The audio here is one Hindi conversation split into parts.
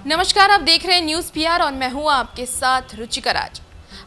नमस्कार, आप देख रहे हैं न्यूज़ पीआर और मैं हूं आपके साथ रुचिका राज।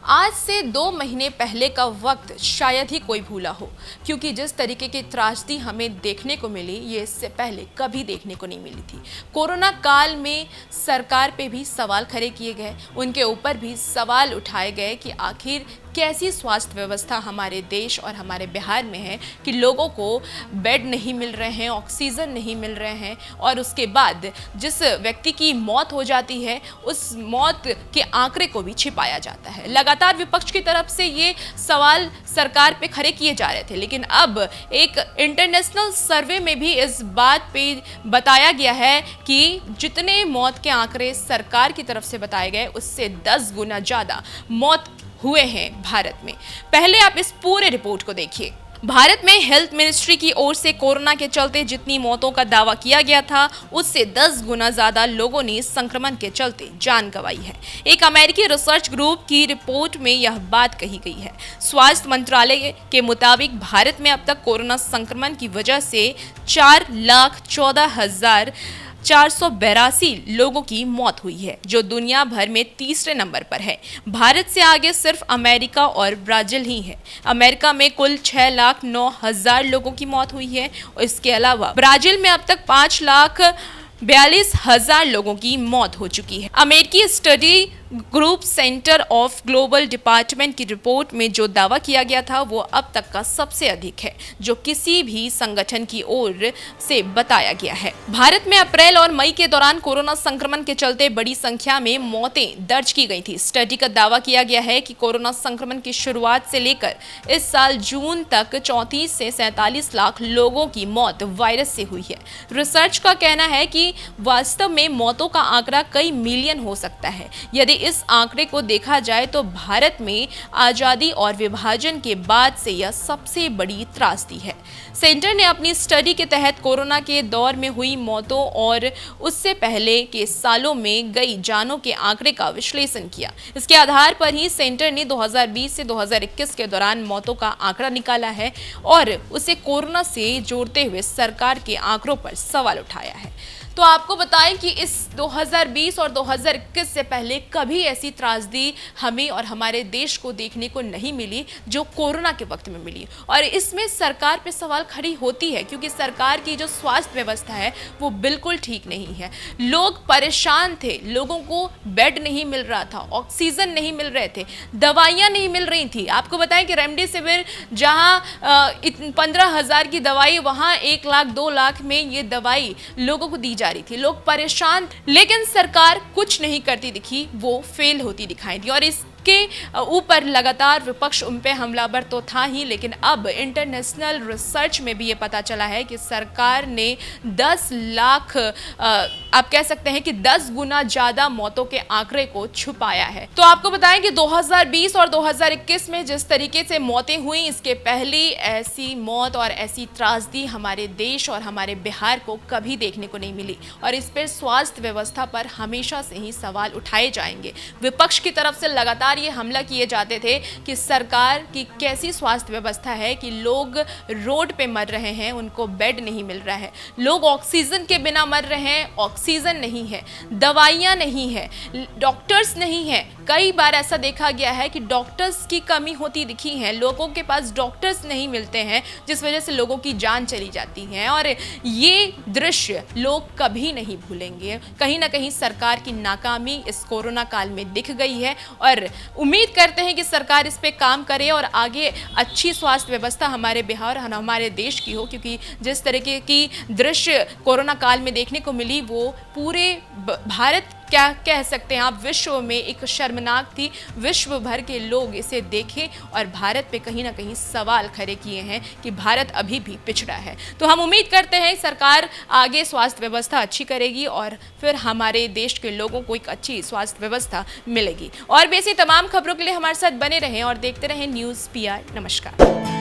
आज से 2 महीने पहले का वक्त शायद ही कोई भूला हो, क्योंकि जिस तरीके की त्रासदी हमें देखने को मिली ये इससे पहले कभी देखने को नहीं मिली थी। कोरोना काल में सरकार पे भी सवाल खड़े किए गए, उनके ऊपर भी सवाल उठाए गए कि आखिर कैसी स्वास्थ्य व्यवस्था हमारे देश और हमारे बिहार में है कि लोगों को बेड नहीं मिल रहे हैं, ऑक्सीजन नहीं मिल रहे हैं और उसके बाद जिस व्यक्ति की मौत हो जाती है उस मौत के आंकड़े को भी छिपाया जाता है। लगातार विपक्ष की तरफ से ये सवाल सरकार पे खड़े किए जा रहे थे, लेकिन अब एक इंटरनेशनल सर्वे में भी इस बात पे बताया गया है कि जितने मौत के आंकड़े सरकार की तरफ से बताए गए उससे 10 गुना ज़्यादा मौत हुए हैं भारत में। पहले आप इस पूरे रिपोर्ट को देखिए। भारत में हेल्थ मिनिस्ट्री की ओर से कोरोना के चलते जितनी मौतों का दावा किया गया था उससे 10 गुना ज्यादा लोगों ने संक्रमण के चलते जान गंवाई है। एक अमेरिकी रिसर्च ग्रुप की रिपोर्ट में यह बात कही गई है। स्वास्थ्य मंत्रालय के मुताबिक भारत में अब तक कोरोना संक्रमण की वजह से 4,14,482 लोगों की मौत हुई है, जो दुनिया भर में तीसरे नंबर पर है। भारत से आगे सिर्फ अमेरिका और ब्राजील ही है। अमेरिका में कुल 6,09,000 लोगों की मौत हुई है और इसके अलावा ब्राजील में अब तक 5,42,000 लोगों की मौत हो चुकी है। अमेरिकी study group centre of global department की रिपोर्ट में जो दावा किया गया था वो अब तक का सबसे अधिक है जो किसी भी संगठन की ओर से बताया गया है। भारत में अप्रैल और मई के दौरान कोरोना संक्रमण के चलते बड़ी संख्या में मौतें दर्ज की गई थी। स्टडी का दावा किया गया है कि कोरोना संक्रमण की शुरुआत से लेकर इस साल जून तक 34 से 47 लाख लोगों की मौत वायरस से हुई है। रिसर्च का कहना है कि वास्तव में मौतों का आंकड़ा कई मिलियन हो सकता है। यदि इस आंकड़े को देखा जाए तो भारत में आजादी और विभाजन के बाद से यह सबसे बड़ी त्रासदी है। सेंटर ने अपनी स्टडी के तहत कोरोना के दौर में हुई मौतों और उससे पहले के सालों में गई जानों के आंकड़े का विश्लेषण किया। इसके आधार पर ही सेंटर ने 2020 से 2021 के दौरान मौतों का आंकड़ा निकाला है और उसे कोरोना से जोड़ते हुए सरकार के आंकड़ों पर सवाल उठाया है। तो आपको बताएं कि इस 2020 और 2021 से पहले कभी ऐसी त्रासदी हमें और हमारे देश को देखने को नहीं मिली जो कोरोना के वक्त में मिली। और इसमें सरकार पे सवाल खड़ी होती है क्योंकि सरकार की जो स्वास्थ्य व्यवस्था है वो बिल्कुल ठीक नहीं है। लोग परेशान थे, लोगों को बेड नहीं मिल रहा था, ऑक्सीजन नहीं मिल रहे थे, दवाइयाँ नहीं मिल रही थी। आपको बताएं कि रेमडेसिविर जहाँ 15,000 की दवाई वहाँ 1 लाख 2 लाख में ये दवाई लोगों को दी जा रही थी। लोग परेशान, लेकिन सरकार कुछ नहीं करती दिखी, वो फेल होती दिखाई दी। और इसके ऊपर लगातार विपक्ष उन पे हमलावर तो था ही, लेकिन अब इंटरनेशनल रिसर्च में भी ये पता चला है कि सरकार ने 10 लाख आप कह सकते हैं कि 10 गुना ज्यादा मौतों के आंकड़े को छुपाया है। तो आपको बताएं कि 2020 और 2021 में जिस तरीके से मौतें हुई, इसके पहले ऐसी मौत और ऐसी त्रासदी हमारे देश और हमारे बिहार को कभी देखने को नहीं मिली। और इस पर स्वास्थ्य व्यवस्था पर हमेशा से ही सवाल उठाए जाएंगे। विपक्ष की तरफ से लगातार ये हमला किए जाते थे कि सरकार की कैसी स्वास्थ्य व्यवस्था है कि लोग रोड पे मर रहे हैं, उनको बेड नहीं मिल रहा है, लोग ऑक्सीजन के बिना मर रहे हैं, ऑक्सीजन नहीं है, दवाइयाँ नहीं है, डॉक्टर्स नहीं है। कई बार ऐसा देखा गया है कि डॉक्टर्स की कमी होती दिखी है, लोगों के पास डॉक्टर्स नहीं मिलते हैं जिस वजह से लोगों की जान चली जाती है। और ये दृश्य लोग कभी नहीं भूलेंगे। कहीं ना कहीं सरकार की नाकामी इस कोरोना काल में दिख गई है और उम्मीद करते हैं कि सरकार इस पे काम करे और आगे अच्छी स्वास्थ्य व्यवस्था हमारे बिहार और हमारे देश की हो, क्योंकि जिस तरीके की दृश्य कोरोना काल में देखने को मिली वो पूरे भारत क्या कह सकते हैं आप, विश्व में एक शर्मनाक थी। विश्व भर के लोग इसे देखें और भारत पे कहीं ना कहीं सवाल खड़े किए हैं कि भारत अभी भी पिछड़ा है। तो हम उम्मीद करते हैं सरकार आगे स्वास्थ्य व्यवस्था अच्छी करेगी और फिर हमारे देश के लोगों को एक अच्छी स्वास्थ्य व्यवस्था मिलेगी। और भी ऐसी तमाम खबरों के लिए हमारे साथ बने रहें और देखते रहें न्यूज़ पीआर। नमस्कार।